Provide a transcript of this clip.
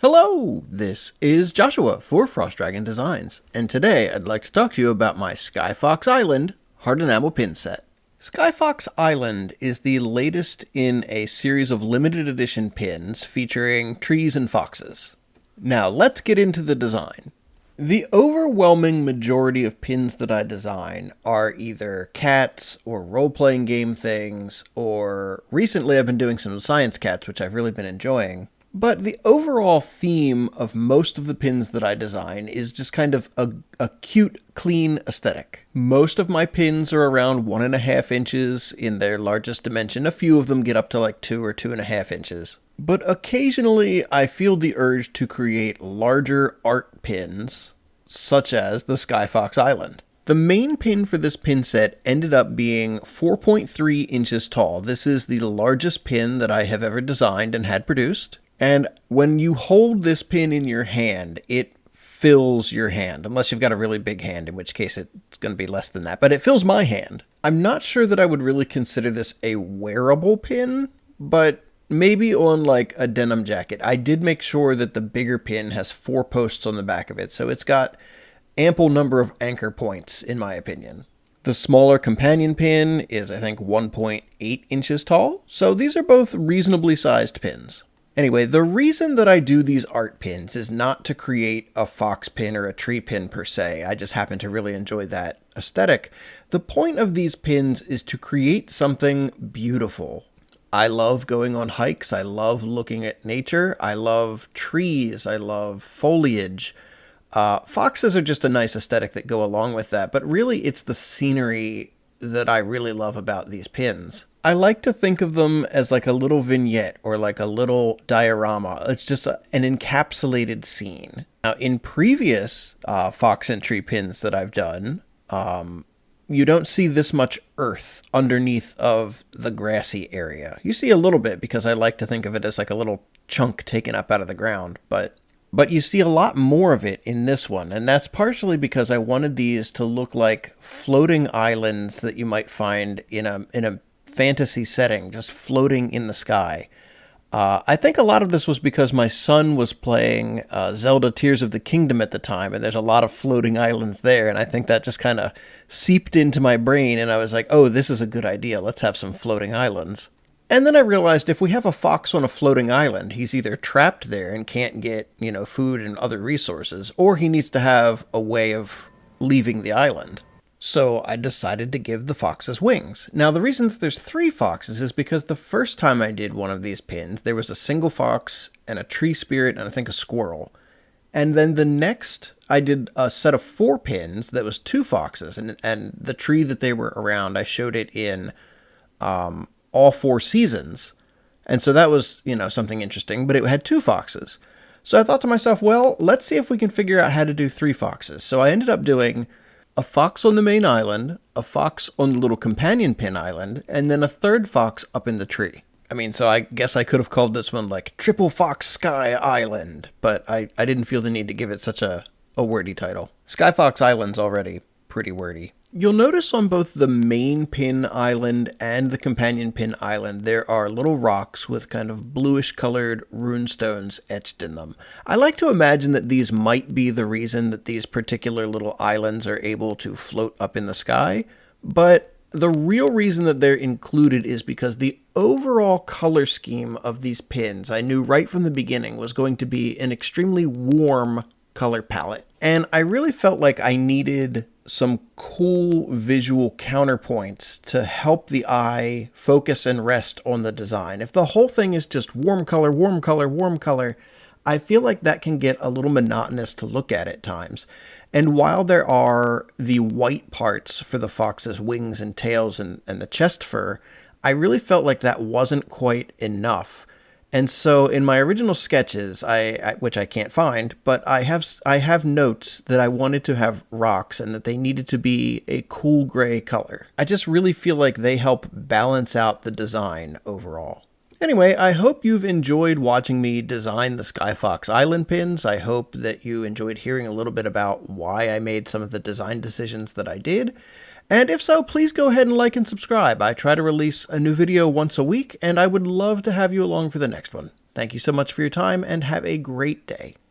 Hello, this is Joshua for Frost Dragon Designs, and today I'd like to talk to you about my Skyfox Island Hard Enamel pin set. Skyfox Island is the latest in a series of limited edition pins featuring trees and foxes. Now let's get into the design. The overwhelming majority of pins that I design are either cats or role-playing game things, or recently I've been doing some science cats, which I've really been enjoying. But the overall theme of most of the pins that I design is just kind of a cute, clean aesthetic. Most of my pins are around 1.5 inches in their largest dimension. A few of them get up to like 2 or 2.5 inches. But occasionally I feel the urge to create larger art pins, such as the Skyfox Island. The main pin for this pin set ended up being 4.3 inches tall. This is the largest pin that I have ever designed and had produced. And when you hold this pin in your hand, it fills your hand, unless you've got a really big hand, in which case it's going to be less than that. But it fills my hand. I'm not sure that I would really consider this a wearable pin, but maybe on like a denim jacket. I did make sure that the bigger pin has 4 posts on the back of it, so it's got ample number of anchor points, in my opinion. The smaller companion pin is, I think, 1.8 inches tall, so these are both reasonably sized pins. Anyway, the reason that I do these art pins is not to create a fox pin or a tree pin per se. I just happen to really enjoy that aesthetic. The point of these pins is to create something beautiful. I love going on hikes. I love looking at nature. I love trees. I love foliage. Foxes are just a nice aesthetic that go along with that, but really it's the scenery that I really love about these pins. I like to think of them as like a little vignette or like a little diorama. It's just an encapsulated scene. Now, in previous fox and tree pins that I've done, you don't see this much earth underneath of the grassy area. You see a little bit because I like to think of it as like a little chunk taken up out of the ground, but you see a lot more of it in this one, and that's partially because I wanted these to look like floating islands that you might find in a fantasy setting, just floating in the sky. I think a lot of this was because my son was playing Zelda Tears of the Kingdom at the time, and there's a lot of floating islands there, and I think that just kind of seeped into my brain, and I was like, oh, this is a good idea, let's have some floating islands. And then I realized if we have a fox on a floating island, he's either trapped there and can't get, food and other resources, or he needs to have a way of leaving the island. So I decided to give the foxes wings. Now, the reason that there's 3 foxes is because the first time I did one of these pins, there was a single fox and a tree spirit and I think a squirrel. And then the next, I did a set of 4 pins that was 2 foxes. And the tree that they were around, I showed it in all 4 seasons. And so that was, something interesting, but it had 2 foxes. So I thought to myself, well, let's see if we can figure out how to do 3 foxes. So I ended up doing a fox on the main island, a fox on the little companion pin island, and then a 3rd fox up in the tree. I mean, so I guess I could have called this one like Triple Fox Sky Island, but I didn't feel the need to give it such a wordy title. Skyfox Island's already pretty wordy. You'll notice on both the main pin island and the companion pin island, there are little rocks with kind of bluish colored runestones etched in them. I like to imagine that these might be the reason that these particular little islands are able to float up in the sky, but the real reason that they're included is because the overall color scheme of these pins, I knew right from the beginning, was going to be an extremely warm color palette. And I really felt like I needed some cool visual counterpoints to help the eye focus and rest on the design. If the whole thing is just warm color, warm color, warm color, I feel like that can get a little monotonous to look at times. And while there are the white parts for the fox's wings and tails and the chest fur, I really felt like that wasn't quite enough. And so in my original sketches, which I can't find, but I have notes that I wanted to have rocks and that they needed to be a cool gray color. I just really feel like they help balance out the design overall. Anyway, I hope you've enjoyed watching me design the Skyfox Island pins. I hope that you enjoyed hearing a little bit about why I made some of the design decisions that I did. And if so, please go ahead and like and subscribe. I try to release a new video once a week, and I would love to have you along for the next one. Thank you so much for your time and have a great day.